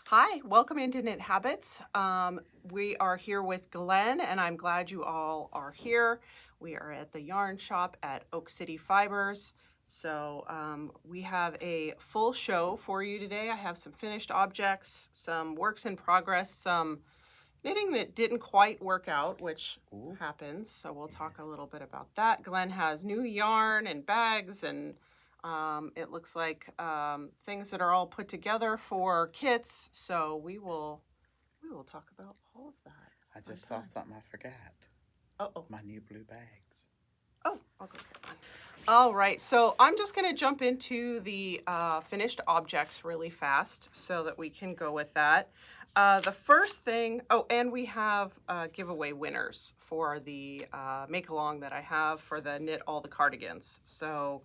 Hi, welcome into Knit Habits. We are here with Glenn, and I'm glad you all are here. We are at the yarn shop at Oak City Fibers. So we have a full show for you today. I have some finished objects, some works in progress, some knitting that didn't quite work out, which happens. So we'll talk a little bit about that. Glenn has new yarn and bags, and it looks like things that are all put together for kits. So we will talk about all of that. I just saw something I forgot. Uh-oh. My new blue bags. Oh, I'll go get one. All right, so I'm just going to jump into the finished objects really fast so that we can go with that. The first thing, and we have giveaway winners for the make-along that I have for the Knit All the Cardigans. So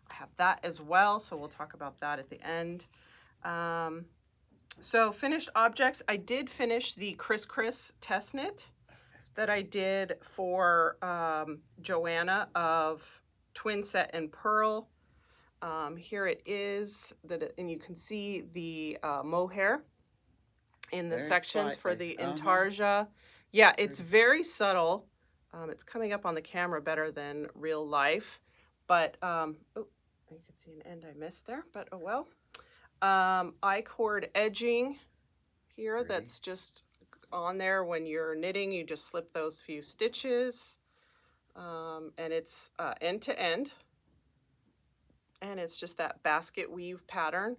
I have that as well, so we'll talk about that at the end. So finished objects, I did finish the Chris test knit that I did for Joanna of Twin Set and Purl. Here it is, and you can see the mohair in the sections for the intarsia. Yeah, it's very subtle. It's coming up on the camera better than real life, but you can see an end I missed there, but oh well. I-cord edging here, that's just on there when you're knitting. You just slip those few stitches, and it's end to end, and it's just that basket weave pattern,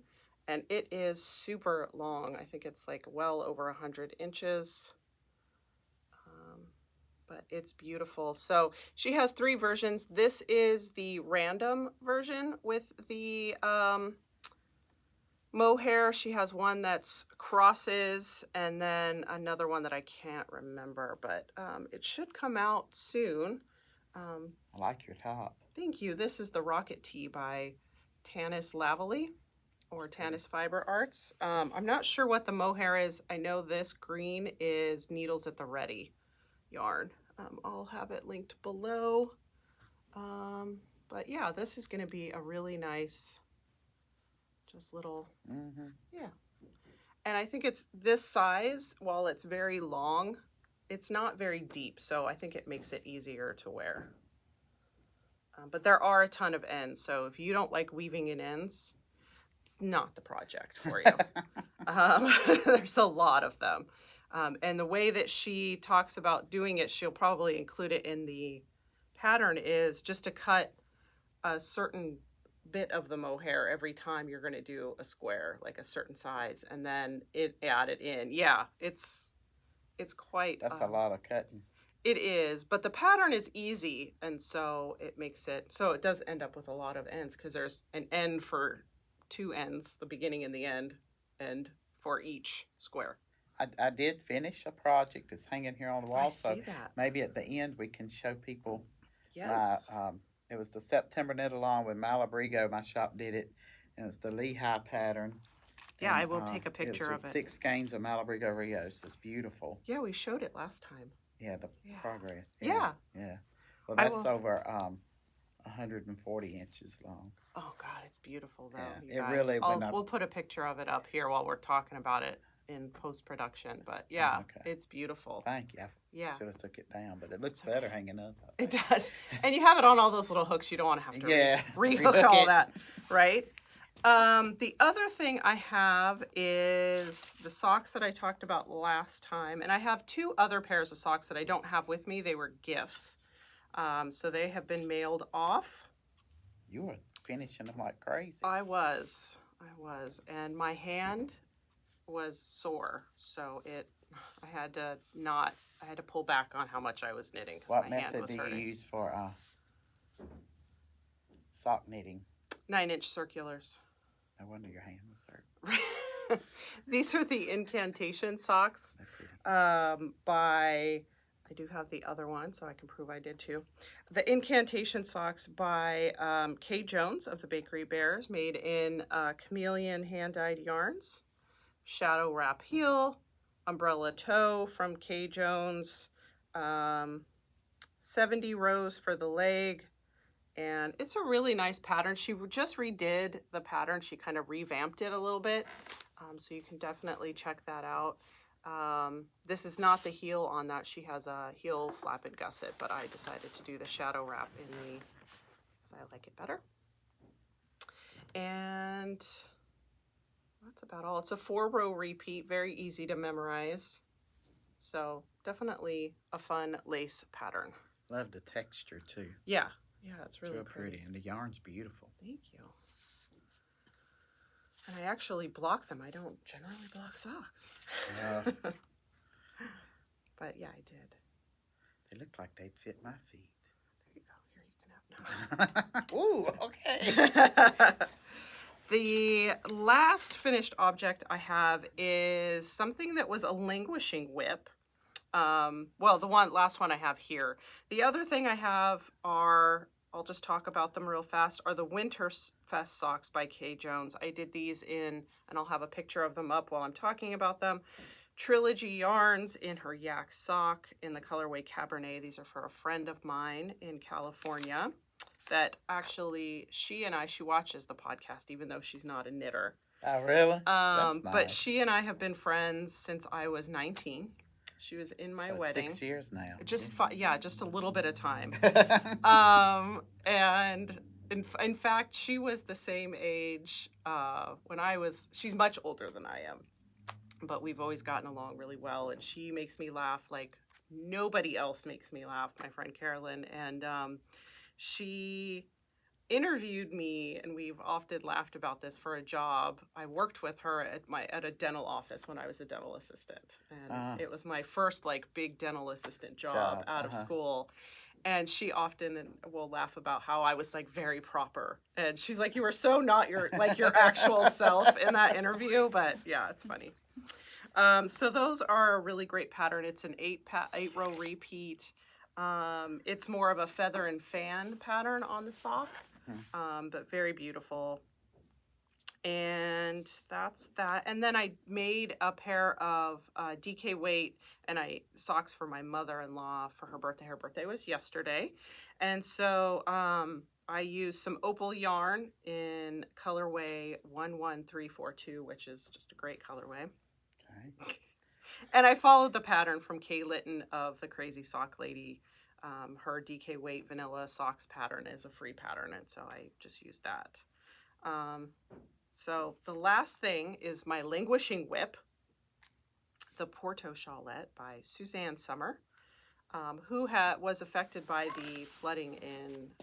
and it is super long. I think it's like well over 100 inches, but it's beautiful. So she has 3 versions. This is the random version with the mohair. She has one that's crosses, and then another one that I can't remember, but it should come out soon. I like your top. Thank you. This is the Rocket Tee by Tanis Lavalley, or Tanis Fiber Arts. I'm not sure what the mohair is. I know this green is Needles at the Ready yarn. I'll have it linked below. But yeah, this is going to be a really nice, just little, yeah. And I think it's this size, while it's very long, it's not very deep, so I think it makes it easier to wear. But there are a ton of ends, so if you don't like weaving in ends, it's not the project for you. There's a lot of them. And the way that she talks about doing it, she'll probably include it in the pattern, is just to cut a certain bit of the mohair every time you're going to do a square, like a certain size, and then add it in. Yeah, it's quite. That's a lot of cutting. It is, but the pattern is easy, and so it makes it so it does end up with a lot of ends, because there's an end for 2 ends, the beginning and the end for each square. I did finish a project that's hanging here on the wall, so that. Maybe at the end we can show people. Yes. It was the September knit along with Malabrigo. My shop did it, and it's the Lehigh pattern. Yeah, I will take a picture of it. 6 skeins of Malabrigo Rios. It's beautiful. Yeah, we showed it last time. Yeah, the progress. Yeah. Well, that's over 140 inches long. Oh God, it's beautiful though. Yeah, it really. We'll put a picture of it up here while we're talking about it in post-production, but yeah, It's beautiful. Thank you. Yeah, should have took it down, but it looks better hanging up. It does, and you have it on all those little hooks. You don't want to have to rehook all that, right? The other thing I have is the socks that I talked about last time, and I have 2 other pairs of socks that I don't have with me. They were gifts, so they have been mailed off. You were finishing them like crazy. I was, and my hand was sore, so I had to pull back on how much I was knitting because my hand was hurting. What method do you use for Sock knitting. 9-inch circulars. No wonder your hand was hurt. These are the Incantation socks They're pretty. by, I do have the other one, so I can prove I did too. The Incantation socks by Kay Jones of the Bakery Bears, made in chameleon hand-dyed yarns. Shadow wrap heel, umbrella toe from Kay Jones, 70 rows for the leg. And it's a really nice pattern. She just redid the pattern. She kind of revamped it a little bit. So you can definitely check that out. This is not the heel on that. She has a heel flap and gusset, but I decided to do the shadow wrap in the, because I like it better. And that's about all. It's a 4-row repeat, very easy to memorize. So definitely a fun lace pattern. Love the texture too. Yeah, it's really real pretty. And the yarn's beautiful. Thank you. And I actually block them. I don't generally block socks. But yeah, I did. They look like they'd fit my feet. There you go. Here, you can have no. Ooh, okay. The last finished object I have is something that was a languishing whip. Well, the last one I have here. The other thing I have are, I'll just talk about them real fast, are the Winter Fest socks by Kay Jones. I did these in, and I'll have a picture of them up while I'm talking about them, Trilogy yarns in her yak sock in the colorway Cabernet. These are for a friend of mine in California that actually, she watches the podcast even though she's not a knitter. Oh, really? That's nice. But she and I have been friends since I was 19. She was in my wedding. 6 years now. Just just a little bit of time. And in fact, she was the same age when I was. She's much older than I am, but we've always gotten along really well. And she makes me laugh like nobody else makes me laugh. My friend Carolyn, and she interviewed me, and we've often laughed about this, for a job. I worked with her at a dental office when I was a dental assistant, and it was my first like big dental assistant job out of school. And she often will laugh about how I was like very proper, and she's like, "You were so not your actual self in that interview." But yeah, it's funny. So those are a really great pattern. It's an 8-row repeat. It's more of a feather and fan pattern on the sock. But very beautiful. And that's that. And then I made a pair of DK weight and socks for my mother-in-law for her birthday. Her birthday was yesterday. And so I used some opal yarn in colorway 11342, which is just a great colorway. Okay. And I followed the pattern from Kay Litton of the Crazy Sock Lady. Her DK weight vanilla socks pattern is a free pattern, and so I just used that. So the last thing is my languishing whip, the Porto Shawlette by Suzanne Summer, who was affected by the flooding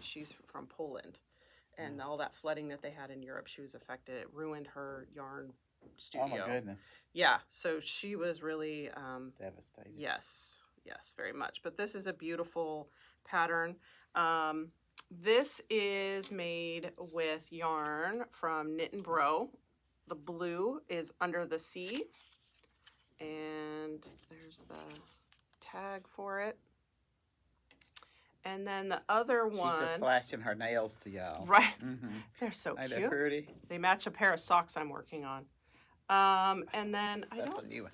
she's from Poland, and all that flooding that they had in Europe, she was affected. It ruined her yarn studio. Oh my goodness. Yeah, so she was really devastated. Yes, very much. But this is a beautiful pattern. This is made with yarn from Knit and Bro. The blue is Under the Sea. And there's the tag for it. And then the other one. She's just flashing her nails to y'all. Right. They're so Ain't cute. they pretty? They match a pair of socks I'm working on. And then That's a new one.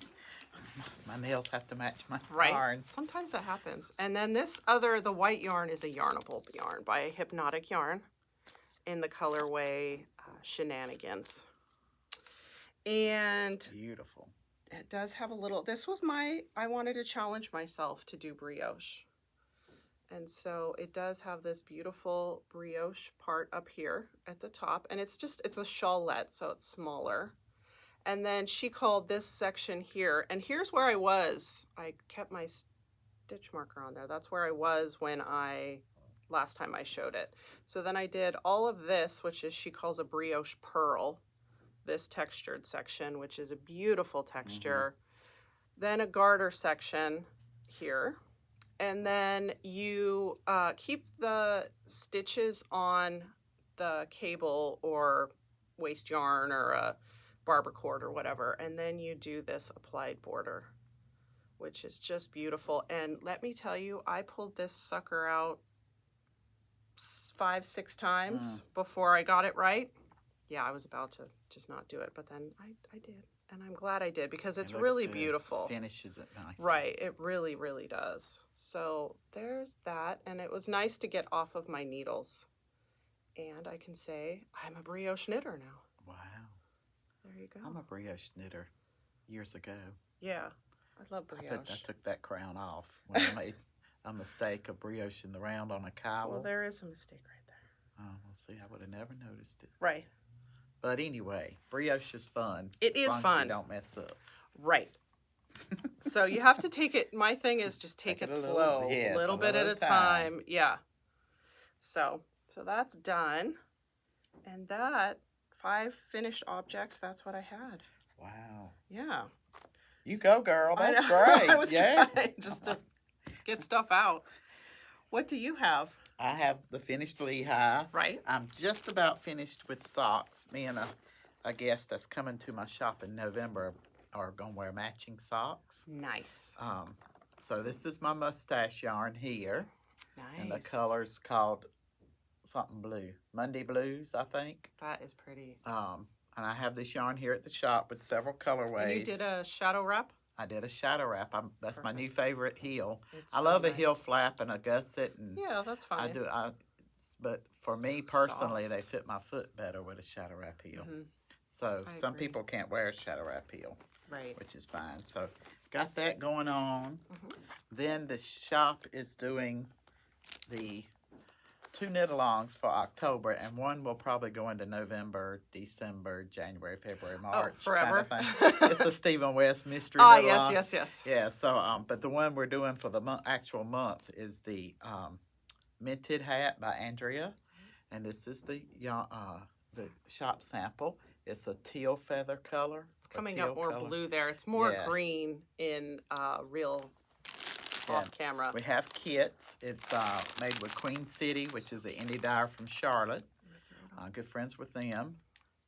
My nails have to match my right. yarn. Sometimes that happens. And then the white yarn is a Yarnable yarn by Hypnotic Yarn in the colorway Shenanigans. And it's beautiful. It does have a little, I wanted to challenge myself to do brioche. And so it does have this beautiful brioche part up here at the top. And it's a shawlette, so it's smaller. And then she called this section here, and here's where I was. I kept my stitch marker on there. That's where I was when last time I showed it. So then I did all of this, which she calls a brioche pearl, this textured section, which is a beautiful texture. Then a garter section here. And then you keep the stitches on the cable or waste yarn or a barber cord or whatever. And then you do this applied border, which is just beautiful. And let me tell you, I pulled this sucker out 5-6 times before I got it right. Yeah, I was about to just not do it, but then I did. And I'm glad I did because it's really good. beautiful. Finishes it nice. Right, it really, really does. So there's that. And it was nice to get off of my needles. And I can say I'm a brioche knitter now. Wow. There you go. I'm a brioche knitter years ago. Yeah, I love brioche. I took that crown off when I made a mistake of brioching the round on a cowl. Well, there is a mistake right there. Oh, well, see, I would have never noticed it. Right. But anyway, brioche is fun. It is as long as fun. you don't mess up. Right. So you have to take it. My thing is just take it slow, yes, a little bit at a time. Yeah. So that's done, and that 5 finished objects. That's what I had. Wow. Yeah. You go, girl. That's I know. great. I was yeah. trying just to get stuff out. What do you have? I have the finished Lehigh. Right. I'm just about finished with socks. Me and a guest that's coming to my shop in November are going to wear matching socks. Nice. So this is my mustache yarn here. Nice. And the color's called something blue. Monday Blues, I think. That is pretty. And I have this yarn here at the shop with several colorways. And you did a shadow wrap? I did a shadow wrap. That's my new favorite heel. It's I so love a nice. heel flap and a gusset. And Yeah, that's fine. but for me So personally, soft. they fit my foot better with a shadow wrap heel. Mhm. So I some agree. people can't wear a shadow wrap heel, Right. which is fine. So got that going on. Mhm. Then the shop is doing the 2 knit-alongs for October, and one will probably go into November, December, January, February, March. forever. Kind of thing. It's a Stephen West mystery Ah, knit-along. yes. Yeah, so, but the one we're doing for the actual month is the Minted Hat by Andrea, and this is the shop sample. It's a teal feather color. It's coming up more blue there. It's more green in real off camera. We have kits. It's made with Queen City, which is an indie dyer from Charlotte. Good friends with them.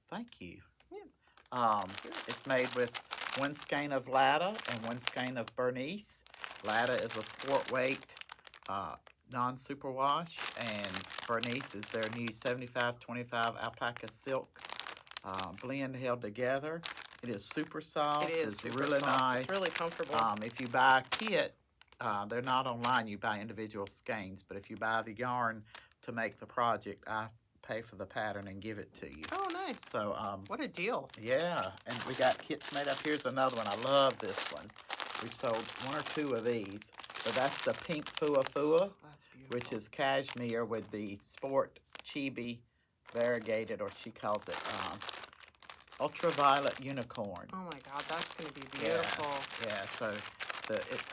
Thank you. Yeah. It's made with 1 skein of Latta and 1 skein of Bernice. Latta is a sport weight non-superwash, and Bernice is their new 75-25 alpaca silk blend held together. It is super soft. It is It's super really soft. nice. It's really comfortable. If you buy a kit, they're not online. You buy individual skeins, but if you buy the yarn to make the project, I pay for the pattern and give it to you. Oh, nice. So, what a deal. yeah, and we got kits made up. Here's another one. I love this one. We've sold 1 or 2 of these. So that's the pink Fua Fua, That's beautiful. which is cashmere with the sport chibi variegated, or she calls it ultraviolet unicorn. Oh my God, that's going to be beautiful. Yeah, so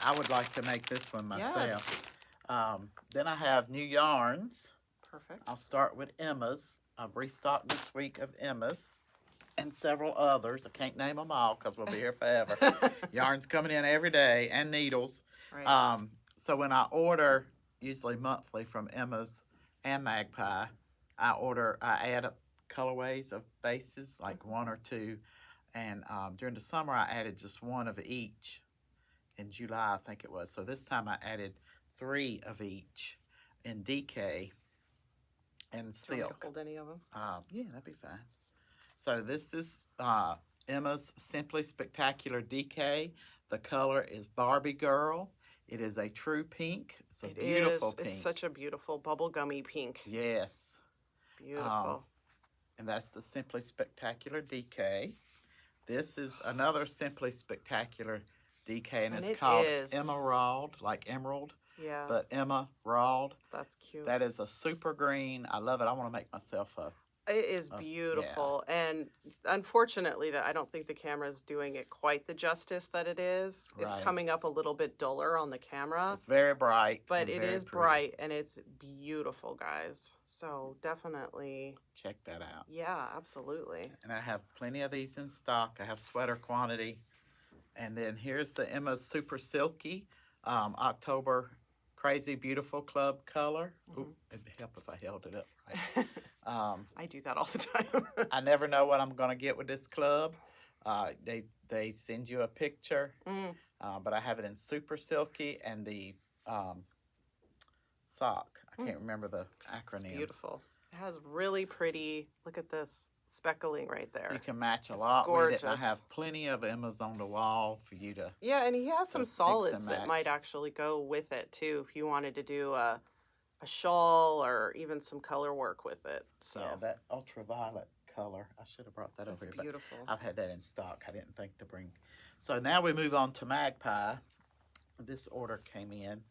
I would like to make this one myself. Yes. Then I have new yarns. Perfect. I'll start with Emma's. I've restocked this week of Emma's and several others. I can't name them all because we'll be here forever. Yarn's coming in every day, and needles. Right. So when I order, usually monthly from Emma's and Magpie, I add up colorways of bases, like 1 or 2. And during the summer, I added just 1 of each. In July, I think it was. So this time I added 3 of each in DK and Do you want me to silk. hold any of them? Yeah, that'd be fine. So this is Emma's Simply Spectacular DK. The color is Barbie Girl. It is a true pink. It's a beautiful pink. It's such a beautiful bubblegummy pink. Yes. Beautiful. And that's the Simply Spectacular DK. This is another Simply Spectacular DK, and it's called Emerald, like emerald, yeah. but Emerald. That's cute. That is a super green. I love it. I want to make myself a. It is beautiful, and unfortunately, that I don't think the camera is doing it quite the justice that it is. It's Right. coming up a little bit duller on the camera, It's very bright. but and it very is pretty. bright and it's beautiful, guys. So definitely, Check that out. yeah, absolutely. And I have plenty of these in stock. I have sweater quantity. And then here's the Emma's Super Silky October Crazy Beautiful Club color. Mhm. Ooh, it'd help if I held it up right. I do that all the time. I never know what I'm going to get with this club. They send you a picture, Mm, but I have it in super silky and the sock. I can't remember the it's acronyms. beautiful. It has really pretty, look at this speckling right there. You can match a It's lot with it. I gorgeous. have plenty of Emmas on the wall for you to. Yeah, and he has So some mix and solids that match. might actually go with it too if you wanted to do a shawl or even some color work with it. So Yeah, that ultraviolet color. I should have brought that that's over here. beautiful. But I've had that in stock. I didn't think to bring. So now we move on to Magpie. This order came in.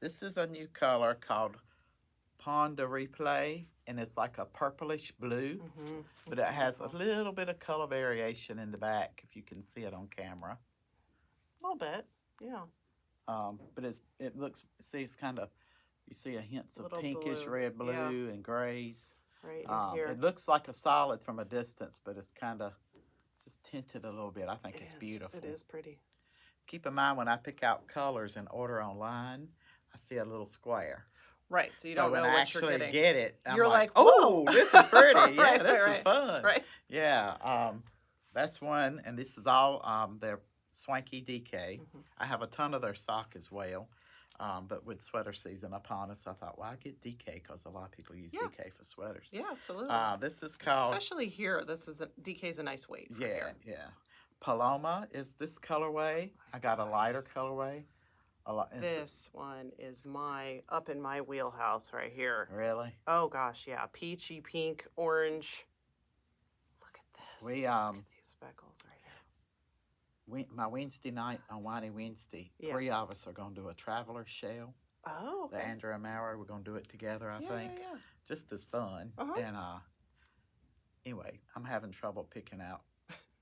This is a new color called Pond de Replay, and it's like a purplish blue, Mm-hmm. but it has a little bit of color variation in the back, if you can see it on camera. A little bit, yeah. But it looks, see, it's kind of, you see a hints of Little pinkish, blue, red, blue, yeah. and grays. Right in here. It looks like a solid from a distance, but it's kind of just tinted a little bit. I think it's It is. beautiful. It is pretty. Keep in mind when I pick out colors and order online, I see a little square. Right, so you don't know when I what you're actually getting. get it, I'm You're like, like, oh, whoa." this is pretty. Yeah, Right, this right, is fun. Right. Yeah, that's one, and this is all their Swanky DK. Mhm. I have a ton of their sock as well, but with sweater season upon us, I thought, well, I get DK because a lot of people use Yeah. DK for sweaters. Yeah, absolutely. This is called, Especially here, DK's a nice weight. For yeah, here. yeah. Paloma is this colorway. I got a lighter colorway. This one is up in my wheelhouse right here. Really? Oh gosh, yeah, peachy pink, orange. Look at this. We Look at these speckles right here. My Wednesday night on Whiny Wednesday, Yeah. 3 of us are going to do a traveler shell. Oh, The okay. Andrea Maurer, we're going to do it together, I think. Yeah. Just as fun. Uh-huh. And anyway, I'm having trouble picking out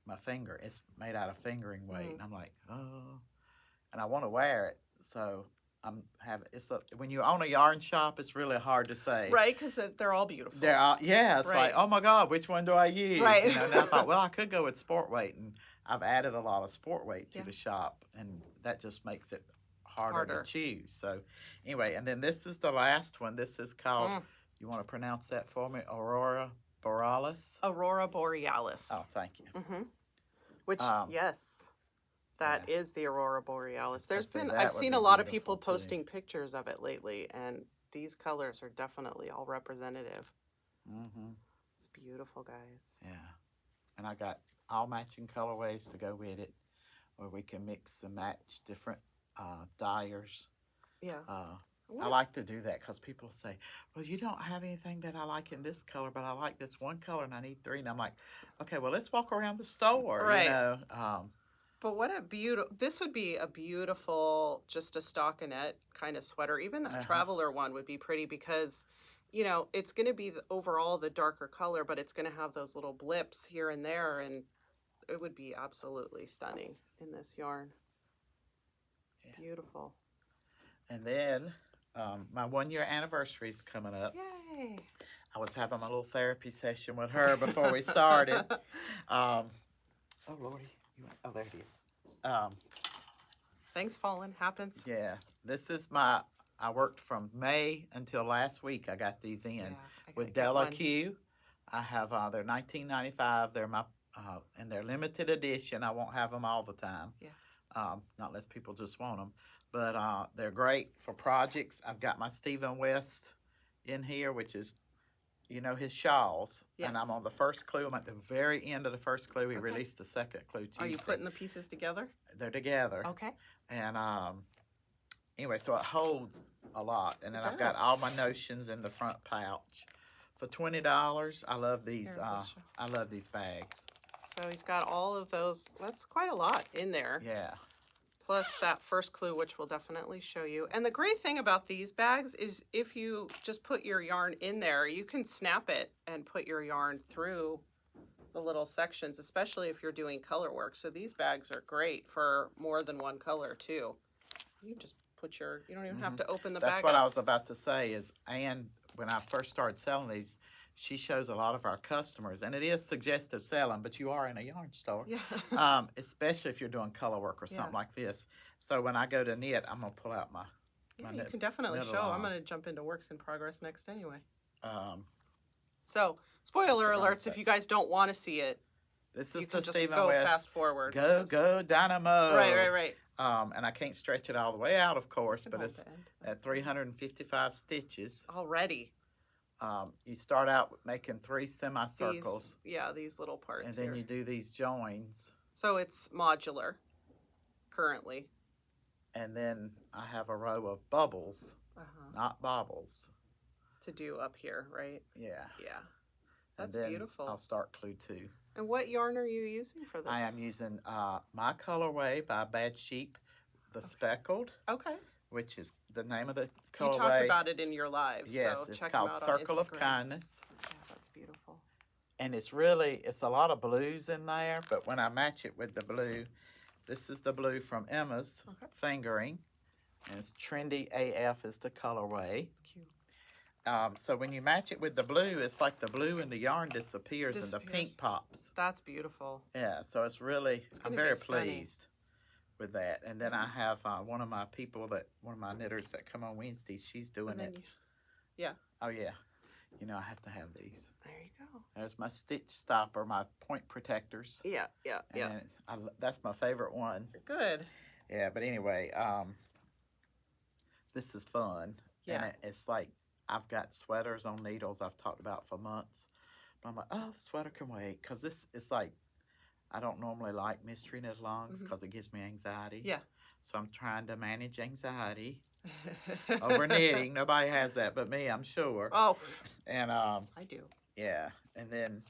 my finger. It's made out of fingering weight. And I'm like, oh. And I want to wear it. So when you own a yarn shop, it's really hard to say. Right, because they're all beautiful. It's Right. like, oh my God, which one do I use? Right. You know, and I thought, well, I could go with sport weight, and I've added a lot of sport weight to Yeah. the shop, and that just makes it harder Harder. to choose. So, anyway, and then this is the last one. This is called. Mm. You want to pronounce that for me? Aurora Borealis. Aurora Borealis. Oh, thank you. Mm-hmm. Which, Um, yes, that is the Aurora Borealis. That I've would seen be a lot of beautiful, people too. posting pictures of it lately, and these colors are definitely all representative. Mm-hmm. It's beautiful, guys. Yeah, and I got all matching colorways to go with it, where we can mix and match different dyers. Yeah. I like to do that because people say, well, you don't have anything that I like in this color, but I like this one color and I need 3. And I'm like, okay, well, let's walk around the store, Right. you know. But what a beautiful, this would be a beautiful, just a stockinette kind of sweater. Even a traveler one would be pretty because, you know, it's going to be overall the darker color, but it's going to have those little blips here and there. And it would be absolutely stunning in this yarn. Yeah. Beautiful. And then my 1-year anniversary is coming up. Yay. I was having my little therapy session with her before we started. Oh, Lordy. Oh, there it is. Things falling happens. Yeah, this is I worked from May until last week. I got these in. Yeah, I With gotta get Della one. Q. I have they're $19.95. They're my and they're limited edition. I won't have them all the time. Yeah. Not unless people just want them. But they're great for projects. I've got my Stephen West in here, which is, you know, his shawls. Yes. And I'm on the first clue. I'm at the very end of the first clue. He Okay. released the second clue Tuesday. Are you putting the pieces together? They're together. Okay. And anyway, so it holds a lot. And then It I've got does. all my notions in the front pouch. For $20, I love these. Here, let's show. I love these bags. So he's got all of those. That's quite a lot in there. Yeah, Plus that first clue, which we'll definitely show you. And the great thing about these bags is if you just put your yarn in there, you can snap it and put your yarn through the little sections, especially if you're doing color work. So these bags are great for more than one color too. You just put you don't even have to open the that's bag what I up. was about to say. Is Anne, when I first started selling these, she shows a lot of our customers, and it is suggestive selling, but you are in a yarn store. Yeah. Especially if you're doing color work or something Yeah. like this. So when I go to knit, I'm gonna pull out my Yeah, my you knit- can definitely knit show. I'm along. going to jump into works in progress next anyway. Um, So, spoiler Just around alerts, if that. you guys don't want to see it, this you is can the just Stephen go West. fast forward. Go, because- go, Dynamo. Right. And I can't stretch it all the way out, of course, but About it's to end. at 355 stitches. Already. You start out with making 3 semicircles, These little parts and then here. you do these joins, So it's modular currently. and then I have a row of bubbles, not bobbles. To do up here, right? Yeah. Yeah. And That's then beautiful. I'll start clue 2. And what yarn are you using for this? I am using My Colorway by Bad Sheep, the speckled, Okay. which is the name of the You colorway. talked about it in your lives. Yes, so it's check called them out Circle on of Instagram. Kindness. Yeah, that's beautiful. And it's a lot of blues in there, but when I match it with the blue, this is the blue from Emma's Fingering, and it's Trendy AF is the colorway. It's cute. So when you match it with the blue, it's like the blue in the yarn disappears and the pink pops. That's beautiful. Yeah, so it's really, I'm gonna very be stunning. pleased with that. And then I have one of my knitters that come on Wednesdays, she's doing And then it. Oh yeah, you know I have to have these. there you go. There's my stitch stopper, my point protectors. Yeah. And that's my favorite one. Good. Yeah, but anyway, this is fun. Yeah. And it's like I've got sweaters on needles I've talked about for months. But I'm like, oh, the sweater can wait. Because this is like, I don't normally like mystery knit alongs because it gives me anxiety. Yeah. So I'm trying to manage anxiety over knitting. Nobody has that but me, I'm sure. Oh, And I do. yeah, and then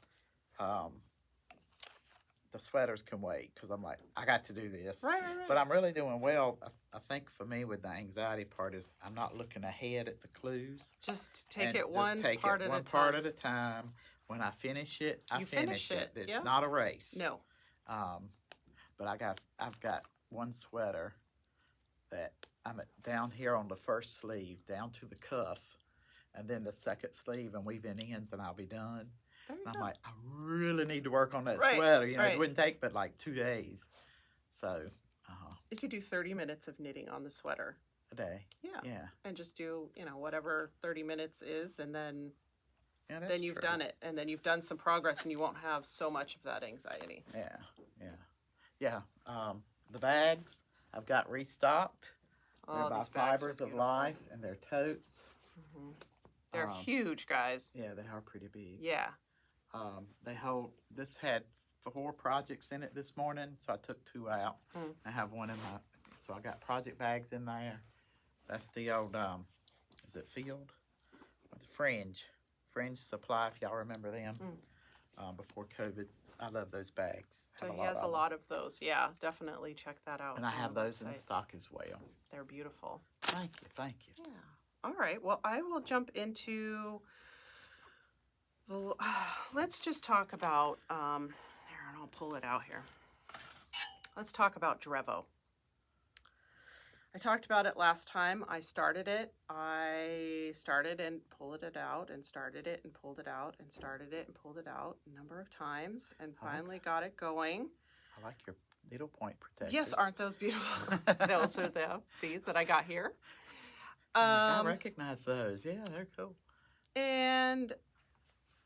the sweaters can wait because I'm like, I got to do this. Right. But I'm really doing well. I think for me with the anxiety part is I'm not looking ahead at the clues. Just take And it just one take part it at one a part time. at a time. When I finish it, I You finish finish it. it, It's yeah. not a race. No. But I've got one sweater that I'm down here on the first sleeve, down to the cuff, and then the second sleeve, and weave in ends, and I'll be done. There you And I'm go. like, I really need to work on that Right, sweater. You know, right. it wouldn't take but like 2 days. So, You could do 30 minutes of knitting on the sweater. a day. Yeah. Yeah. And just do, whatever 30 minutes is, and then Yeah, that's then you've true. done it, and then you've done some progress, and you won't have so much of that anxiety. Yeah. The bags I've got restocked. They're Oh, by these bags are Fibers of beautiful. Life, and they're totes. Mhm. They're Um, huge, guys. Yeah, they are pretty big. Yeah. They hold. This had 4 projects in it this morning, so I took 2 out. Mm. I have one in my. So I got project bags in there. That's the old. Is it Field? Fringe Supply, if y'all remember them. Before COVID, I love those bags. So Have he has a of them. lot of those. Yeah, definitely check that out. And I on have the those in website. stock as well. They're beautiful. Thank you. Yeah. All right. Well, I will jump into. Let's just talk about. Here, and I'll pull it out here. Let's talk about Drevo. I talked about it last time. I started it. I started and pulled it out, and started it and pulled it out, and started it and pulled it out a number of times, and I like finally got it going. I like your needle point protectors. Yes, aren't those beautiful? Those are these that I got here. I recognize those. Yeah, they're cool. And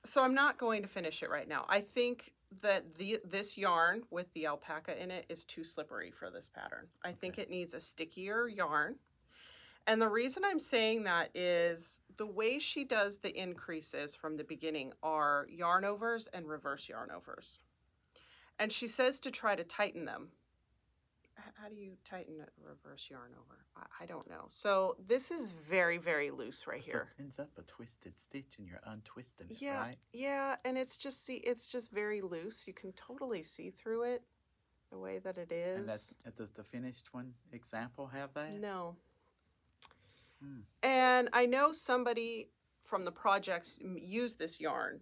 so I'm not going to finish it right now. I think that this yarn with the alpaca in it is too slippery for this pattern. I think it needs a stickier yarn. And the reason I'm saying that is the way she does the increases from the beginning are yarn overs and reverse yarn overs. And she says to try to tighten them. How do you tighten a reverse yarn over? I don't know. So this is very, very loose right So here. it ends up a twisted stitch and you're untwisting it, Yeah, right? yeah, and it's just very loose. You can totally see through it the way that it is. And does the finished one example have that? No. Hmm. And I know somebody from the projects used this yarn.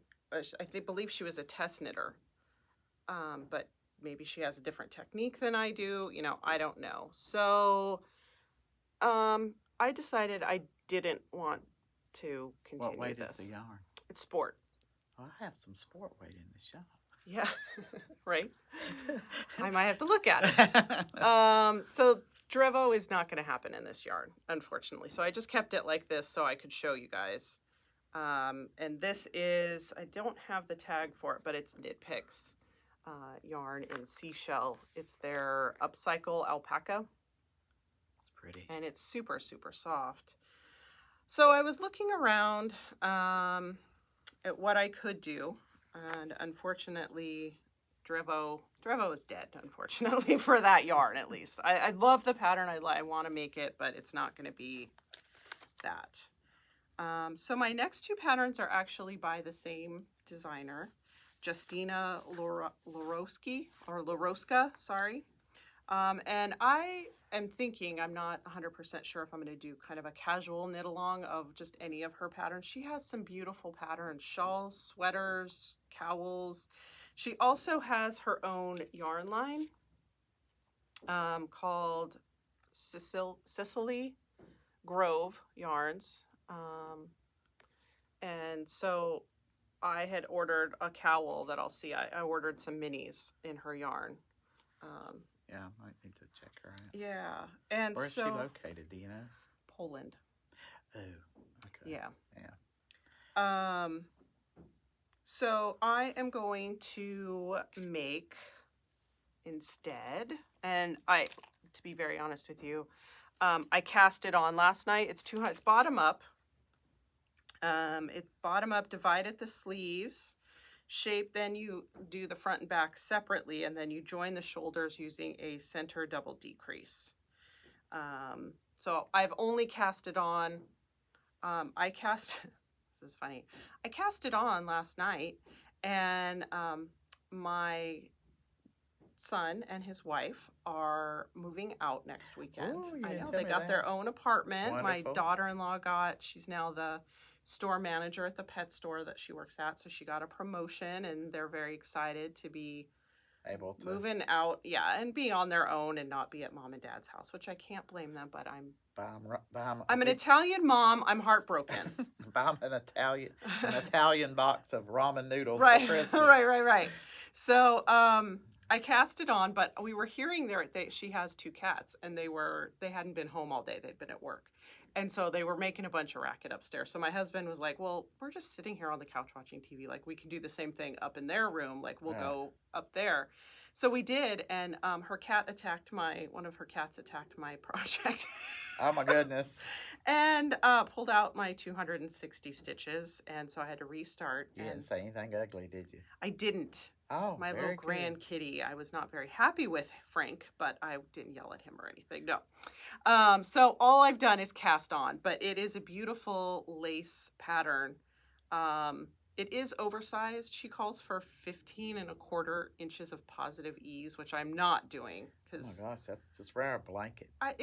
Believe she was a test knitter, but maybe she has a different technique than I do. I don't know. So, I decided I didn't want to continue What weight this. is the yarn? It's sport. Oh, I have some sport weight in the shop. Yeah, right. I might have to look at it. So Drevo is not going to happen in this yard, unfortunately. So I just kept it like this so I could show you guys. And this is, I don't have the tag for it, but it's Knit Picks yarn in seashell. It's their upcycle alpaca. It's pretty. And it's super, super soft. So I was looking around at what I could do. And unfortunately, Drevo is dead, unfortunately, for that yarn, at least. I love the pattern. I want to make it, but it's not going to be that. So my next two patterns are actually by the same designer, Justina Loroska, sorry. And I am thinking, I'm not 100% sure if I'm going to do kind of a casual knit along of just any of her patterns. She has some beautiful patterns, shawls, sweaters, cowls. She also has her own yarn line called Sicily Grove Yarns. And so I had ordered a cowl that I'll see. I ordered some minis in her yarn. Yeah, I might need to check her out. Yeah. And Where is so she located? Do you know? Poland. Oh, okay. Yeah. Yeah. So I am going to make instead, and to be very honest with you, I cast it on last night. It's bottom up. It's bottom up, divided the sleeves, shape, then you do the front and back separately, and then you join the shoulders using a center double decrease. So I've only cast it on, this is funny, I cast it on last night, and my son and his wife are moving out next weekend. Ooh, you I didn't know, tell they me got that. their own apartment. Wonderful. My daughter-in-law she's now the store manager at the pet store that she works at, so she got a promotion, and they're very excited to be Able to moving out, and be on their own and not be at mom and dad's house, which I can't blame them, but I'm an Italian mom. I'm heartbroken. buy 'em an Italian box of ramen noodles Right, for Christmas. right. So I cast it on, but we were hearing she has two cats, and they hadn't been home all day. They'd been at work. And so they were making a bunch of racket upstairs. So my husband was like, well, we're just sitting here on the couch watching TV. Like, we can do the same thing up in their room. Like, we'll go up there. So we did, and one of her cats attacked my project. Oh my goodness. And pulled out my 260 stitches, and so I had to restart. You didn't say anything ugly, did you? I didn't. Oh, my very little grand good. kitty. I was not very happy with Frank, but I didn't yell at him or anything. No. So all I've done is cast on, but it is a beautiful lace pattern. It is oversized. She calls for 15.25 inches of positive ease, which I'm not doing because oh my gosh, that's just wear a blanket. At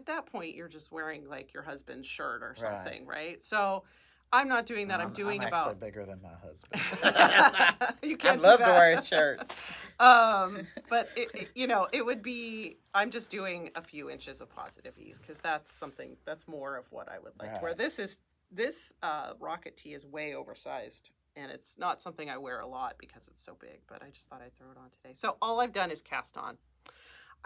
that point you're just wearing like your husband's shirt or something, right? So I'm not doing that. I'm actually bigger than my husband. You can't I'd love do to that. wear shirts. But it would be. I'm just doing a few inches of positive ease because that's more of what I would like. Right. Where this rocket tee is way oversized, and it's not something I wear a lot because it's so big. But I just thought I'd throw it on today. So all I've done is cast on.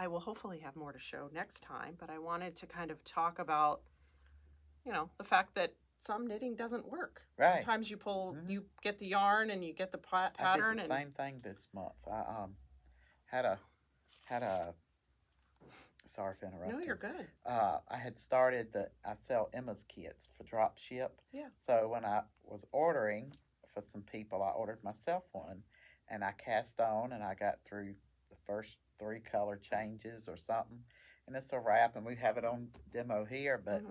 I will hopefully have more to show next time, but I wanted to kind of talk about, the fact that some knitting doesn't work. Right. Sometimes you get the yarn and you get the pattern. I did the same thing this month. I had a sorry for interrupting. No, you're good. I had started I sell Emma's kits for drop ship. Yeah. So when I was ordering for some people, I ordered myself one, and I cast on, and I got through the first 3 color changes or something, and it's a wrap, and we have it on demo here, but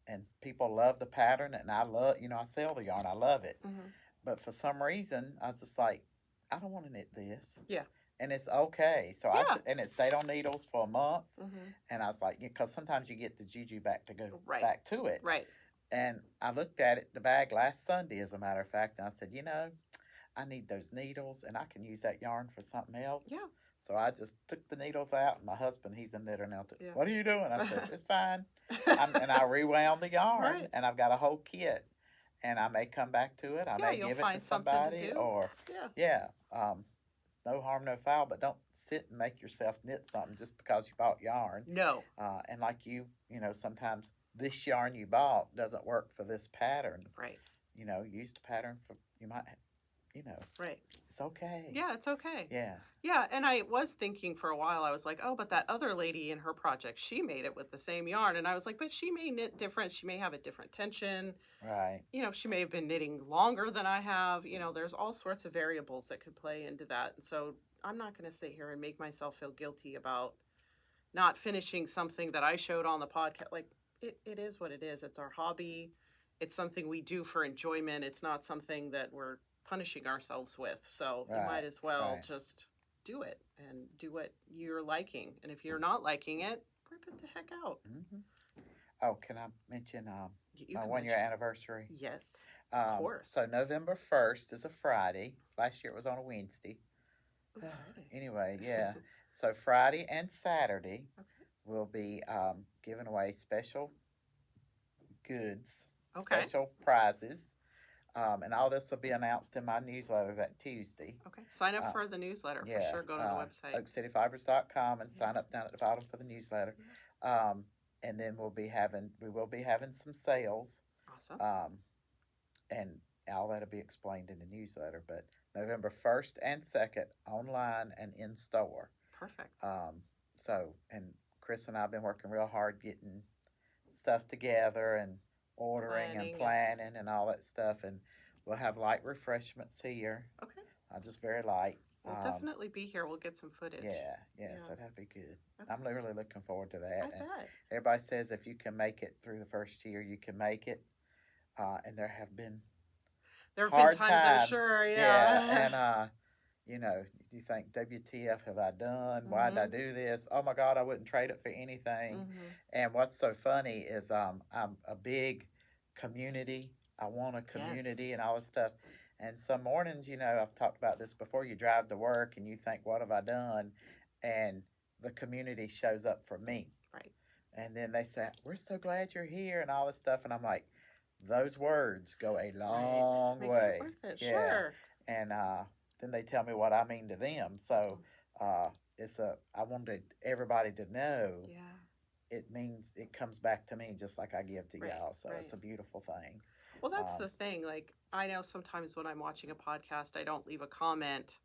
and people love the pattern, and I love, I sell the yarn, I love it, but for some reason I was just like, I don't want to knit this. Yeah. And it's okay. So and it stayed on needles for a month, and I was like, because sometimes you get the juju back to go back to it, right? And I looked at the bag last Sunday, as a matter of fact, and I said, I need those needles, and I can use that yarn for something else. Yeah. So I just took the needles out, and my husband, he's a knitter now. What are you doing? I said, it's fine. And I rewound the yarn, and I've got a whole kit. and I may come back to it. I Yeah, may you'll give it to find something to somebody, do. or Yeah. yeah, it's no harm, no foul. But don't sit and make yourself knit something just because you bought yarn. No. And like you know, sometimes this yarn you bought doesn't work for this pattern. Right. You know, use the pattern for you might, you know, Right. it's okay. Yeah, it's okay. Yeah. Yeah, and I was thinking for a while, I was like, oh, but that other lady in her project, she made it with the same yarn. And I was like, but she may knit different. She may have a different tension. Right. You know, she may have been knitting longer than I have. You know, there's all sorts of variables that could play into that. And so I'm not going to sit here and make myself feel guilty about not finishing something that I showed on the podcast. Like, it is what it is. It's our hobby. It's something we do for enjoyment. It's not something that we're punishing ourselves with. So you might as well just do it and do what you're liking. And if you're not liking it, rip it the heck out. Mm-hmm. Oh, can I mention my 1 year anniversary? Yes, of course. So November 1st is a Friday. Last year it was on a Wednesday. Ooh, Friday. Anyway, yeah. So Friday and Saturday Okay. we'll be giving away special goods, Okay. special prizes. And all this will be announced in my newsletter that Tuesday. Okay. Sign up for the newsletter for sure. Go to the website. OakCityFibers.com and sign up down at the bottom for the newsletter. And then we will be having some sales. Awesome. And all that'll be explained in the newsletter. But November 1st and 2nd, online and in store. Perfect. So, and Chris and I have been working real hard getting stuff together and ordering and planning and all that stuff. And we'll have light refreshments here. Okay. Just very light. We'll definitely be here. We'll get some footage. Yeah, so that'd be good. Okay. I'm really looking forward to that. I bet. Everybody says if you can make it through the first year, you can make it. And there have been times, times, I'm sure. Yeah. And you know, you think, WTF have I done? Why did I do this? Oh my God, I wouldn't trade it for anything. Mm-hmm. And what's so funny is I'm a big community. I want a community and all this stuff. And some mornings, you know, I've talked about this before, you drive to work and you think, what have I done? And the community shows up for me. Right. And then they say, we're so glad you're here and all this stuff. And I'm like, those words go a long way. Makes it worth it. Yeah. Sure. And then they tell me what I mean to them. So I wanted everybody to know. Yeah. It means it comes back to me just like I give to y'all. So it's a beautiful thing. Well, that's the thing. Like, I know sometimes when I'm watching a podcast, I don't leave a comment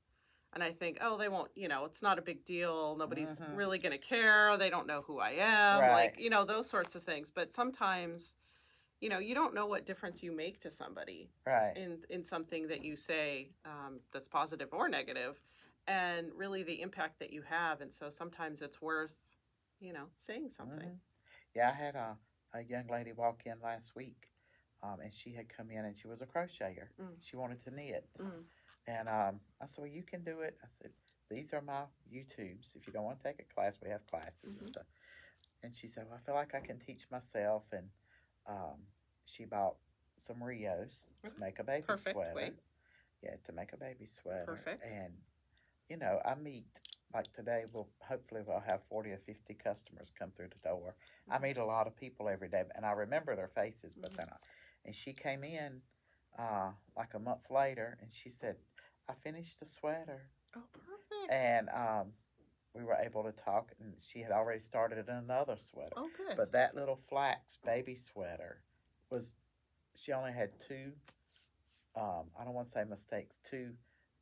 and I think, oh, they won't, you know, it's not a big deal. Nobody's really going to care. They don't know who I am. Like, you know, those sorts of things. But sometimes, you know, you don't know what difference you make to somebody in something that you say that's positive or negative, and really the impact that you have. And so sometimes it's worth, you know, saying something. Yeah, I had a young lady walk in last week, and she had come in and she was a crocheter. She wanted to knit. And I said, well, you can do it. I said, these are my YouTubes. If you don't want to take a class, we have classes and stuff. And she said, well, I feel like I can teach myself. And she bought some Rios to make a baby sweater. Wait. Yeah, to make a baby sweater. Perfect. And, you know, I meet, like today, hopefully we'll have 40 or 50 customers come through the door. I meet a lot of people every day, and I remember their faces, but then and she came in like a month later, and she said, I finished the sweater. Oh, perfect. And we were able to talk, and she had already started another sweater. Oh, good. But that little flax baby sweater she only had two, I don't want to say mistakes, two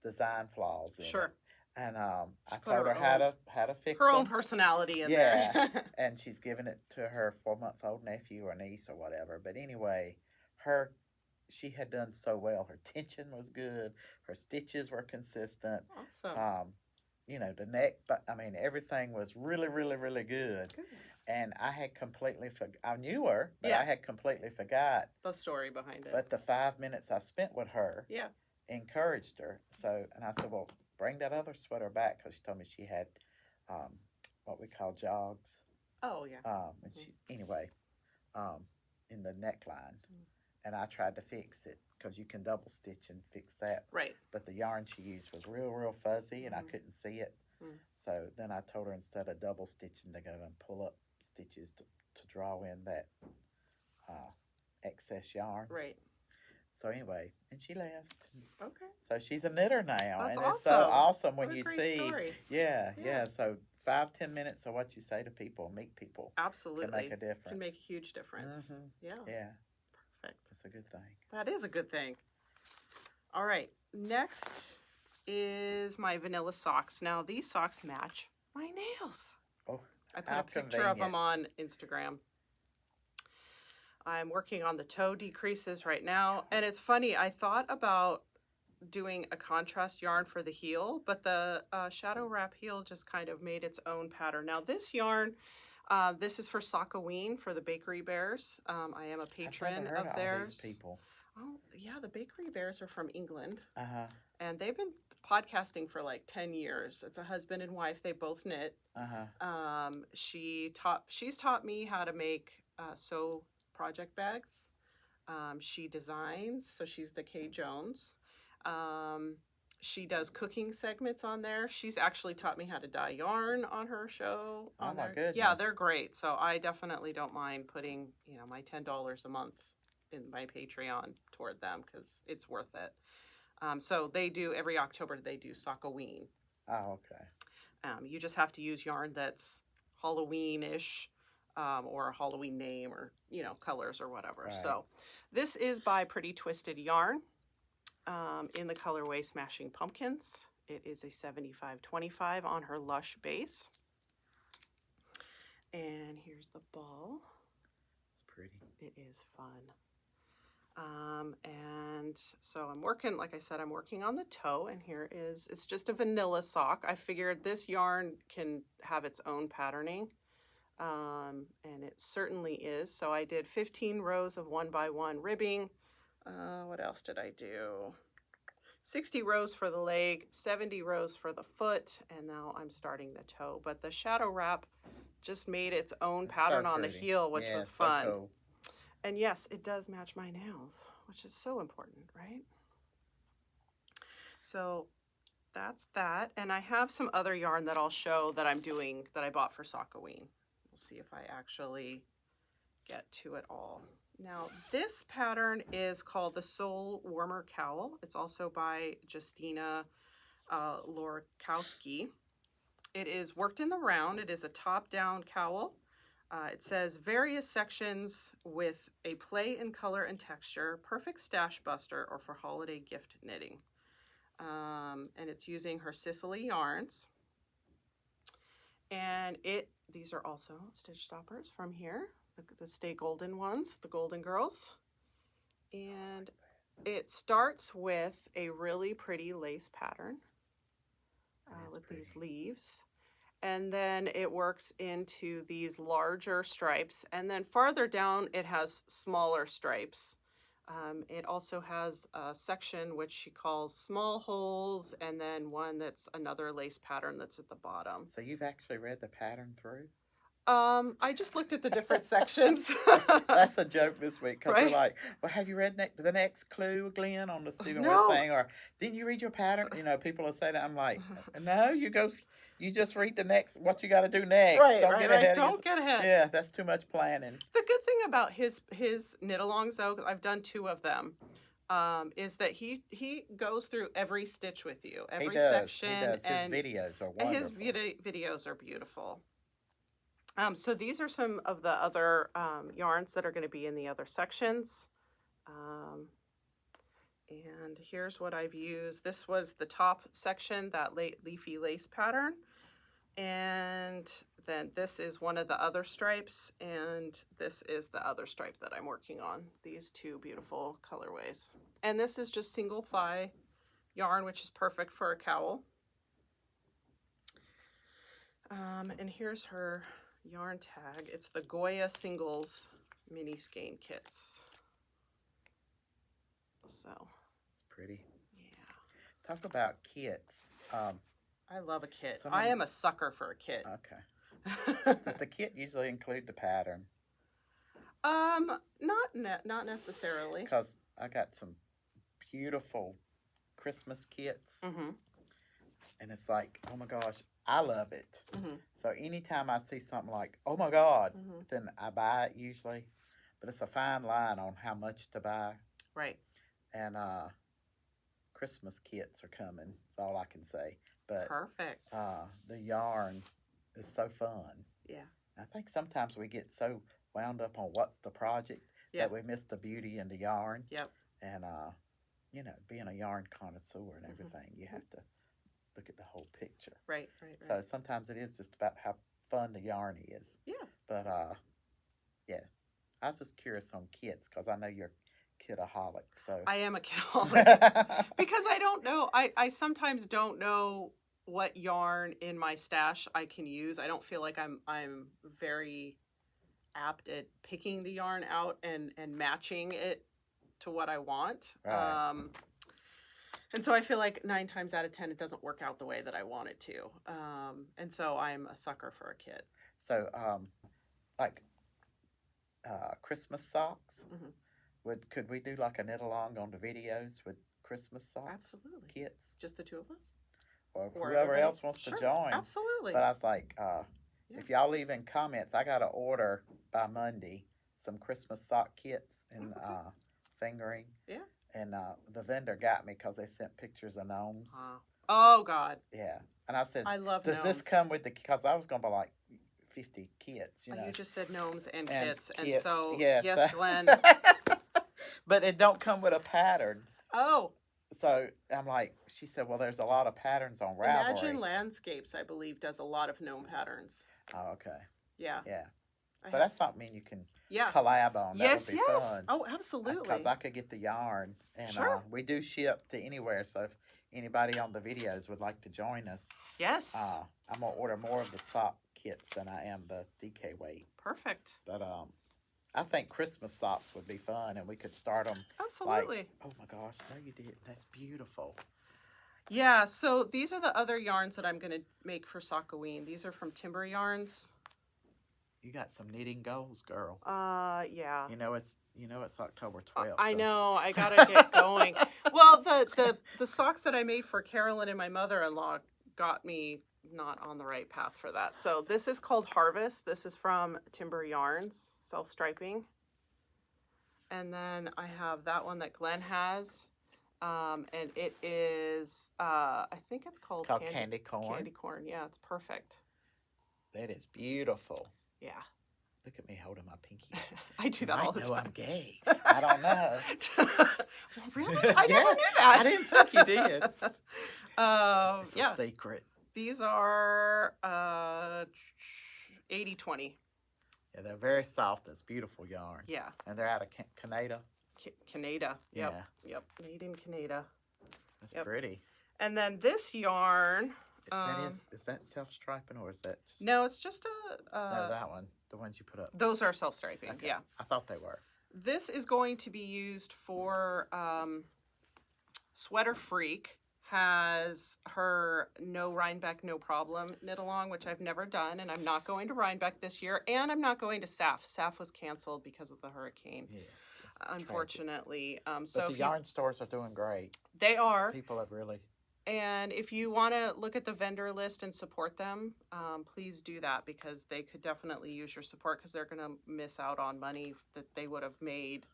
design flaws in it. And I told her how to fix her them. own personality in there. And she's giving it to her 4-month-old nephew or niece or whatever. But anyway, she had done so well. Her tension was good. Her stitches were consistent. Awesome. You know, the neck, but I mean, everything was really, really, really good. And I had completely I knew her, but I had completely forgot the story behind it. But the 5 minutes I spent with her encouraged her. So, and I said, well, bring that other sweater back, because she told me she had what we call jogs. Oh, yeah. And anyway, in the neckline. And I tried to fix it, because you can double stitch and fix that. Right. But the yarn she used was real, real fuzzy, and I couldn't see it. So then I told her, instead of double stitching, to go and pull up stitches to draw in that excess yarn. Right. So anyway, and she left. Okay. So she's a knitter now, That's and it's so awesome. awesome when What a you great see. story. Yeah, Yeah. yeah. So 5-10 minutes of what you say to people, meet people, Absolutely. can make a difference. Can make a huge difference. Mhm. Yeah. Yeah, Perfect. that's a good thing. That is a good thing. All right. Next is my vanilla socks. Now, these socks match my nails. Oh, I put how a picture of them convenient. on Instagram. I'm working on the toe decreases right now. And it's funny, I thought about doing a contrast yarn for the heel, but the Shadow Wrap heel just kind of made its own pattern. Now this yarn, this is for Sakoween, for the Bakery Bears. I am a patron I've never heard of of all theirs. these people. Oh, yeah, the Bakery Bears are from England. Uh-huh. And they've been podcasting for like 10 years. It's a husband and wife. They both knit. Uh-huh. She's taught me how to make sew project bags. She designs, so she's the Kay Jones. She does cooking segments on there. She's actually taught me how to dye yarn on her show. Oh On my there. goodness. Yeah, they're great. So I definitely don't mind putting, my $10 a month in my Patreon toward them because it's worth it. So they do, every October they do Sakoween. Oh, okay. You just have to use yarn that's Halloween-ish, or a Halloween name, or colors or whatever. Right. So this is by Pretty Twisted Yarn, in the colorway Smashing Pumpkins. It is a 75-25 on her Lush base. And here's the ball. It's pretty. It is fun. And so I'm working, like I said, I'm working on the toe, and it's just a vanilla sock. I figured this yarn can have its own patterning, and it certainly is. So I did 15 rows of 1x1 ribbing. What else did I do? 60 rows for the leg, 70 rows for the foot, and now I'm starting the toe. But the Shadow Wrap just made its own pattern on the heel, which was fun. So cool. And yes, it does match my nails, which is so important, right? So that's that. And I have some other yarn that I'll show that I'm doing that I bought for Sakoween. We'll see if I actually get to it all. Now, this pattern is called the Soul Warmer Cowl. It's also by Justina Lorkowski. It is worked in the round. It is a top-down cowl. It says various sections with a play in color and texture, perfect stash buster or for holiday gift knitting. And it's using her Sicily yarns. And these are also stitch stoppers from here, the Stay Golden ones, the Golden Girls. And it starts with a really pretty lace pattern with these leaves. And then it works into these larger stripes. And then farther down, it has smaller stripes. It also has a section which she calls small holes, and then one that's another lace pattern that's at the bottom. So you've actually read the pattern through? I just looked at the different sections. That's a joke this week because Right? we're like, well, have you read the next clue, Glenn, on the Stephen No. West thing? Or didn't you read your pattern? People will say that. I'm like, no, you just read the next, what you got to do next. Right, Don't right, get right. ahead. Don't get ahead. Yeah, that's too much planning. The good thing about his knit-alongs, though, 'cause I've done 2 of them, is that he goes through every stitch with you, every section. He does. His and videos are and wonderful. his videos are beautiful. So these are some of the other yarns that are going to be in the other sections. And here's what I've used. This was the top section, that leafy lace pattern. And then this is one of the other stripes, and this is the other stripe that I'm working on. These 2 beautiful colorways. And this is just single ply yarn, which is perfect for a cowl. And here's her yarn tag. It's the Goya Singles Mini Skein Kits. So It's pretty. yeah, Talk about kits. I love a kit. Some I of- am a sucker for a kit. Okay. Does the kit usually include the pattern? Not necessarily. Because I got some beautiful Christmas kits, Mm-hmm. and it's like, oh my gosh, I love it. Mm-hmm. So anytime I see something like, oh my God, Mm-hmm. then I buy it usually. But it's a fine line on how much to buy. Right. and Christmas kits are coming. That's all I can say. But Perfect. the yarn is so fun. Yeah. I think sometimes we get so wound up on what's the project that we miss the beauty in the yarn. Yep. And you know, being a yarn connoisseur and everything, you have to look at the whole picture. Right. So sometimes it is just about how fun the yarn is. Yeah. But yeah, I was just curious on kits because I know you're kitaholic. So I am a kidaholic because I don't know. I sometimes don't know what yarn in my stash I can use. I don't feel like I'm very apt at picking the yarn out and matching it to what I want. Right. And so I feel like 9 times out of 10 it doesn't work out the way that I want it to. And so I'm a sucker for a kit. So like Christmas socks. Mm-hmm. Could we do like a knit along on the videos with Christmas socks? Absolutely. Kits? Just the two of us? Or Or whoever everybody? else wants to join. Absolutely. But I was like, if y'all leave in comments, I got to order by Monday some Christmas sock kits and fingering. Yeah. And the vendor got me because they sent pictures of gnomes. Oh, God. Yeah. And I said, I love does gnomes. this come with the, because I was going to buy like 50 kits, you know. You just said gnomes and kits. And so, yes, yes Glenn. But it don't come with a pattern. Oh. So I'm like, she said, well, there's a lot of patterns on Ravelry. Imagine Landscapes, I believe, does a lot of gnome patterns. Oh, okay. Yeah. Yeah. So that's something you can yeah. collab on. That yes, would be yes. fun. Oh, absolutely. Because I could get the yarn. And sure. We do ship to anywhere. So if anybody on the videos would like to join us, yes, I'm going to order more of the sock kits than I am the DK weight. Perfect. But I think Christmas socks would be fun, and we could start them. Absolutely. Like, oh my gosh, no you didn't. That's beautiful. Yeah, so these are the other yarns that I'm going to make for Sockoween. These are from Timber Yarns. You got some knitting goals, girl. Yeah. You know it's October 12th. I know. I got to get going. Well, the socks that I made for Carolyn and my mother-in-law got me not on the right path for that. So this is called Harvest. This is from Timber Yarns, self-striping. And then I have that one that Glenn has. And it is, I think it's called Candy Corn. Candy Corn. Yeah, it's perfect. That is beautiful. Yeah. Look at me holding my pinky. I do that all the time. I'm gay. I don't know. Well, really? I never knew that. I didn't think you did. It's a secret. These are 80/20. Yeah, they're very soft. It's beautiful yarn. Yeah. And they're out of Canada. Canada. Yep. Yeah. Yep. Made in Canada. That's pretty. And then this yarn. Is that self-striping or is that just... No, it's just no, that one. The ones you put up. Those are self-striping. Okay. Yeah. I thought they were. This is going to be used for Sweater Freak. Has her No Rhinebeck No Problem knit along, which I've never done, and I'm not going to Rhinebeck this year, and I'm not going to SAF. SAF was canceled because of the hurricane. Yes, unfortunately. So but the yarn stores are doing great. They are. People have really. And if you want to look at the vendor list and support them, please do that because they could definitely use your support because they're going to miss out on money that they would have made.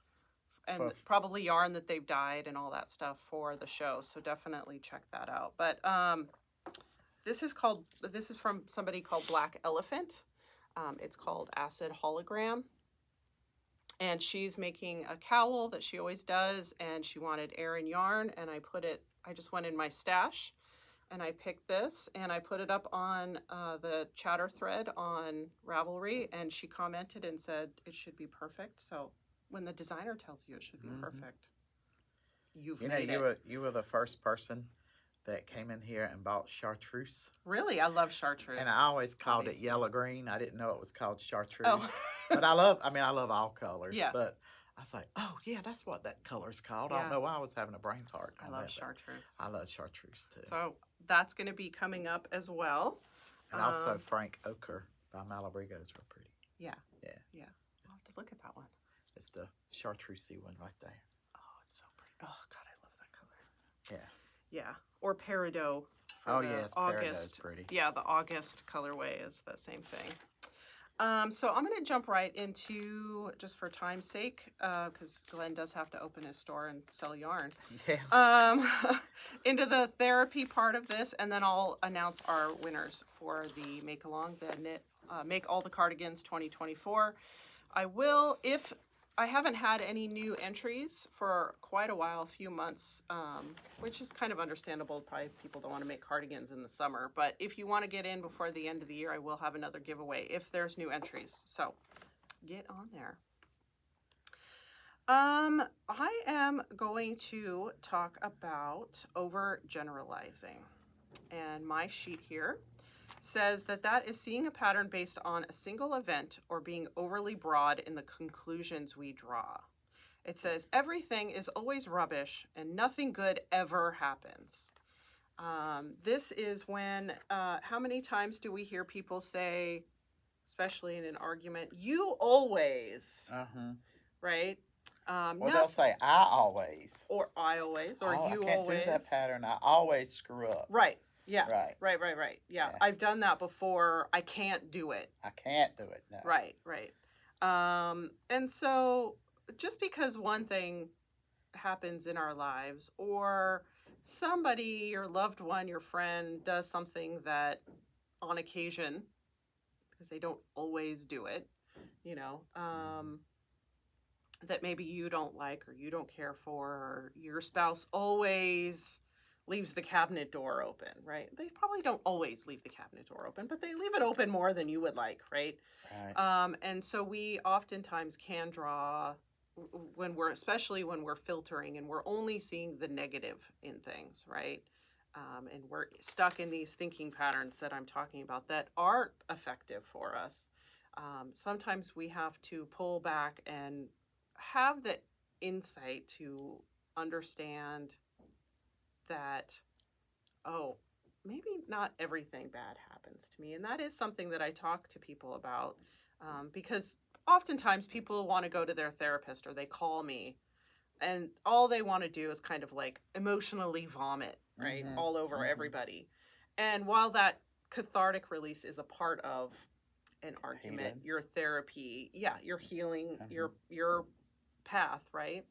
And probably yarn that they've dyed and all that stuff for the show. So definitely check that out. But this is from somebody called Black Elephant. It's called Acid Hologram. And she's making a cowl that she always does. And she wanted Aran yarn. And I just went in my stash. And I picked this. And I put it up on the chatter thread on Ravelry. And she commented and said it should be perfect. So... when the designer tells you it should be perfect, you were the first person that came in here and bought chartreuse. Really? I love chartreuse. And I always called it yellow green. I didn't know it was called chartreuse. Oh. But I love all colors. Yeah. But I was like, oh, yeah, that's what that color's called. Yeah. I don't know why I was having a brain fart. I love chartreuse. I love chartreuse, too. So that's going to be coming up as well. And also Frank Ochre by Malabrigos were pretty. Yeah. Yeah. Yeah. I'll have to look at that one. It's the chartreusey one right there. Oh, it's so pretty. Oh, God, I love that color. Yeah. Yeah. Or Peridot. Oh, yes, Peridot's pretty. Yeah, the August colorway is the same thing. So I'm going to jump right into, just for time's sake, because Glenn does have to open his store and sell yarn, Yeah. into the therapy part of this, and then I'll announce our winners for the Make Along, the knit, Make All the Cardigans 2024. I will, if I haven't had any new entries for quite a while, a few months, which is kind of understandable. Probably people don't want to make cardigans in the summer. But if you want to get in before the end of the year, I will have another giveaway if there's new entries. So get on there. I am going to talk about overgeneralizing. And my sheet here says that is seeing a pattern based on a single event or being overly broad in the conclusions we draw. It says everything is always rubbish and nothing good ever happens. This is when, how many times do we hear people say, especially in an argument, you always, right? Or they'll say, I always. Or I always, or oh, you I can't always. do that pattern. I always screw up. Right. Yeah. Right. Right. Yeah. Yeah. I've done that before. I can't do it. I can't do it. No. Right. And so just because one thing happens in our lives, or somebody, your loved one, your friend does something that on occasion, because they don't always do it, that maybe you don't like or you don't care for, or your spouse always leaves the cabinet door open, right? They probably don't always leave the cabinet door open, but they leave it open more than you would like, right? Right. And so we oftentimes can draw, especially when we're filtering and we're only seeing the negative in things, right? And we're stuck in these thinking patterns that I'm talking about that aren't effective for us. Sometimes we have to pull back and have the insight to understand that, oh, maybe not everything bad happens to me. And that is something that I talk to people about, because oftentimes people want to go to their therapist or they call me and all they want to do is kind of like emotionally vomit, right? All over everybody. And while that cathartic release is a part of an argument, Healing. your therapy, your healing, your path, right?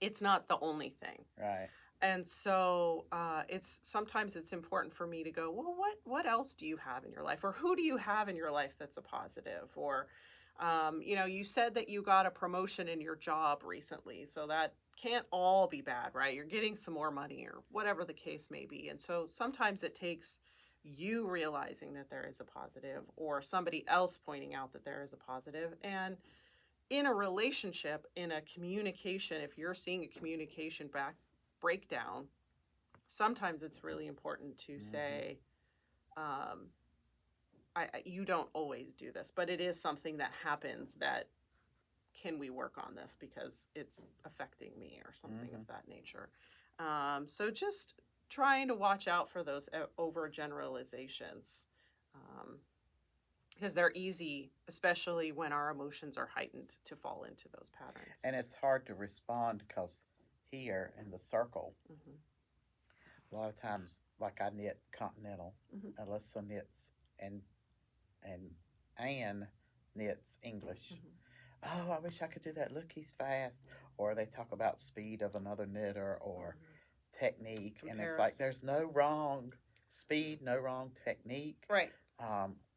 It's not the only thing. Right. And so sometimes it's important for me to go, well, what else do you have in your life? Or who do you have in your life that's a positive? Or, you said that you got a promotion in your job recently, so that can't all be bad, right? You're getting some more money or whatever the case may be. And so sometimes it takes you realizing that there is a positive, or somebody else pointing out that there is a positive. And in a relationship, in a communication, if you're seeing a communication breakdown, sometimes it's really important to say, you don't always do this, but it is something that happens. That can we work on this because it's affecting me, or something of that nature. So just trying to watch out for those overgeneralizations, because they're easy, especially when our emotions are heightened, to fall into those patterns. And it's hard to respond because here in the circle, a lot of times, like I knit continental, Alyssa knits, and Anne knits English. Oh, I wish I could do that. Look, he's fast. Or they talk about speed of another knitter, or technique. And it's like, there's no wrong speed, no wrong technique. Right.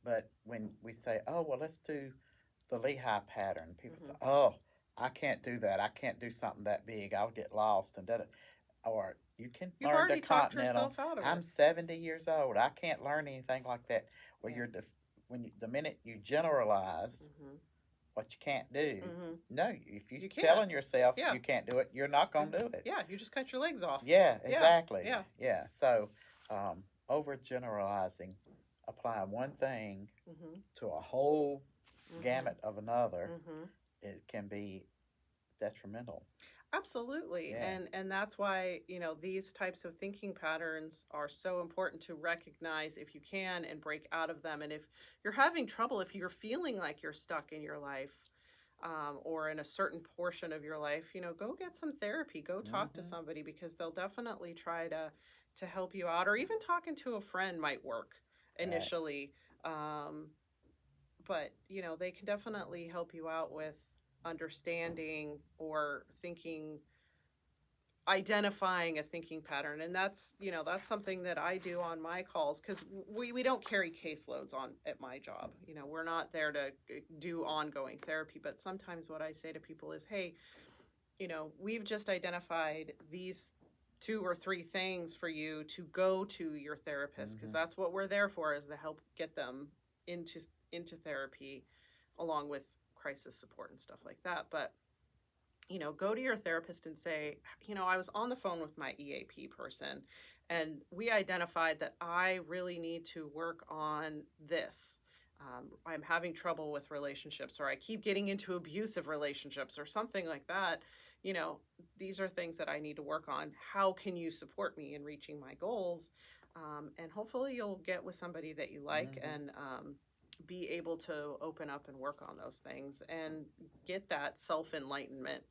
But when we say, oh, well, let's do the Lehigh pattern, people say, oh, I can't do that. I can't do something that big. I'll get lost. And or you can You've learn already the talked continental. yourself out of I'm it. 70 years old. I can't learn anything like that. Well, the minute you generalize what you can't do, no, if you're telling yourself you can't do it, you're not going to do it. Yeah, you just cut your legs off. Yeah, exactly. Yeah. So, overgeneralizing, applying one thing to a whole gamut of another, it can be detrimental. Absolutely. Yeah. And that's why, these types of thinking patterns are so important to recognize if you can, and break out of them. And if you're having trouble, if you're feeling like you're stuck in your life, or in a certain portion of your life, go get some therapy, go talk to somebody, because they'll definitely try to help you out. Or even talking to a friend might work initially. but they can definitely help you out with understanding or identifying a thinking pattern. And that's something that I do on my calls, because we don't carry caseloads on at my job. We're not there to do ongoing therapy, but sometimes what I say to people is, hey, we've just identified these 2 or 3 things for you to go to your therapist, because that's what we're there for, is to help get them into therapy, along with crisis support and stuff like that. But go to your therapist and say, I was on the phone with my EAP person, and we identified that I really need to work on this. I'm having trouble with relationships, or I keep getting into abusive relationships, or something like that. These are things that I need to work on. How can you support me in reaching my goals? And hopefully you'll get with somebody that you like, and be able to open up and work on those things and get that self-enlightenment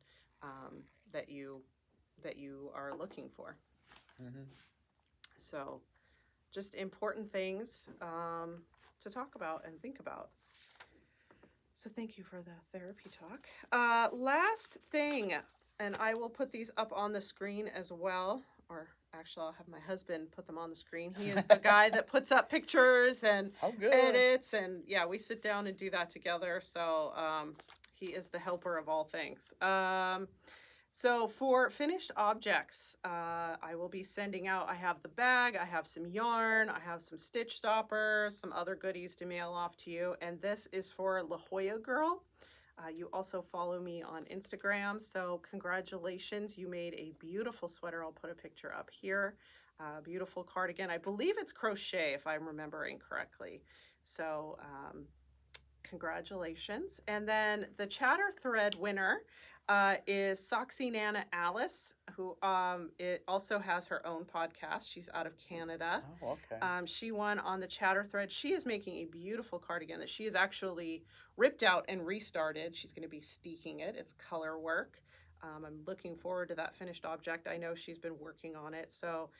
that you are looking for. So just important things to talk about and think about. So thank you for the therapy talk. Last thing, and I will put these up on the screen as well, or actually I'll have my husband put them on the screen. He is the guy that puts up pictures and edits, and yeah, we sit down and do that together. So he is the helper of all things. So for finished objects, I will be sending out, I have the bag, I have some yarn, I have some stitch stoppers, some other goodies to mail off to you. And this is for La Jolla Girl. You also follow me on Instagram. So congratulations, you made a beautiful sweater. I'll put a picture up here. Beautiful cardigan. I believe it's crochet, if I'm remembering correctly. So congratulations. And then the Chatter Thread winner is Soxy Nana Alice, who it also has her own podcast. She's out of Canada. Oh, okay. She won on the Chatter Thread. She is making a beautiful cardigan that she has actually ripped out and restarted. She's going to be steeking it. It's color work. I'm looking forward to that finished object. I know she's been working on it. So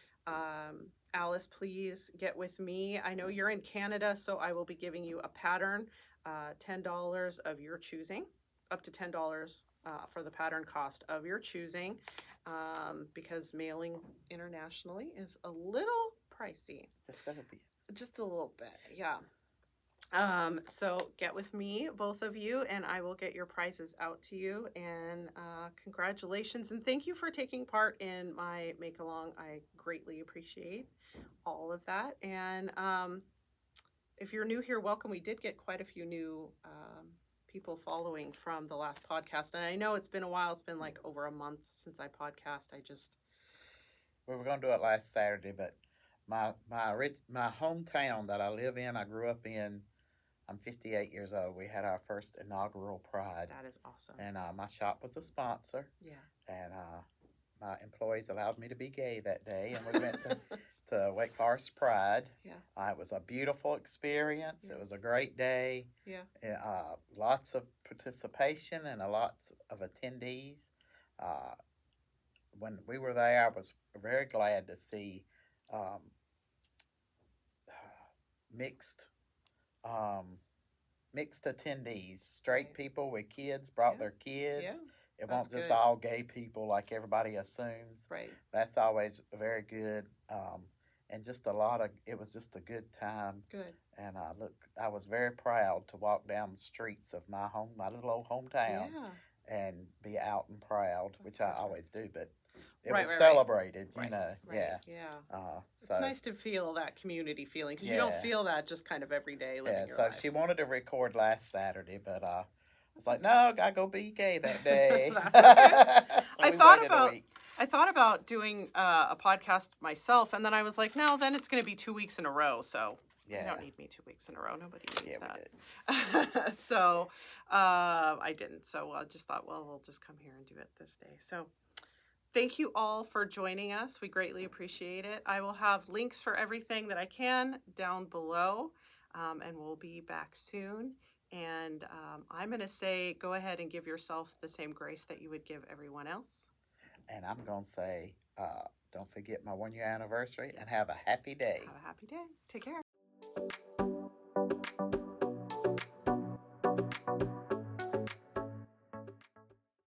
Alice, please get with me. I know you're in Canada, so I will be giving you a pattern, $10 of your choosing, up to $10 for the pattern cost of your choosing, because mailing internationally is a little pricey. Just a little bit, yeah. So get with me, both of you, and I will get your prizes out to you. And congratulations, and thank you for taking part in my make along. I greatly appreciate all of that. And if you're new here, welcome. We did get quite a few new people following from the last podcast, and I know it's been a while. It's been like over a month since I podcast. We were going to do it last Saturday, but my hometown that I live in, I grew up in, I'm 58 years old. We had our first inaugural Pride. That is awesome. And my shop was a sponsor. Yeah. And my employees allowed me to be gay that day, and we went to Wake Forest Pride. Yeah. It was a beautiful experience. Yeah. It was a great day. Yeah. Lots of participation and lots of attendees. When we were there, I was very glad to see mixed attendees. Straight people with kids brought their kids. Yeah. It won't just all gay people like everybody assumes. Right. That's always very good. And just it was just a good time. Good. And I was very proud to walk down the streets of my little old hometown, and be out and proud, which I always do, but it was celebrated, you know. Right. Yeah. It's nice to feel that community feeling, because you don't feel that just kind of every day living your life. So she wanted to record last Saturday, but I was like, no, gotta go be gay that day. That's okay. I thought about doing a podcast myself, and then I was like, no, then it's going to be 2 weeks in a row, so you don't need me 2 weeks in a row. Nobody needs that. So I didn't. So I just thought, well, we'll just come here and do it this day. So thank you all for joining us. We greatly appreciate it. I will have links for everything that I can down below, and we'll be back soon. And I'm going to say, go ahead and give yourself the same grace that you would give everyone else. And I'm going to say, don't forget my 1-year anniversary, and have a happy day. Have a happy day. Take care.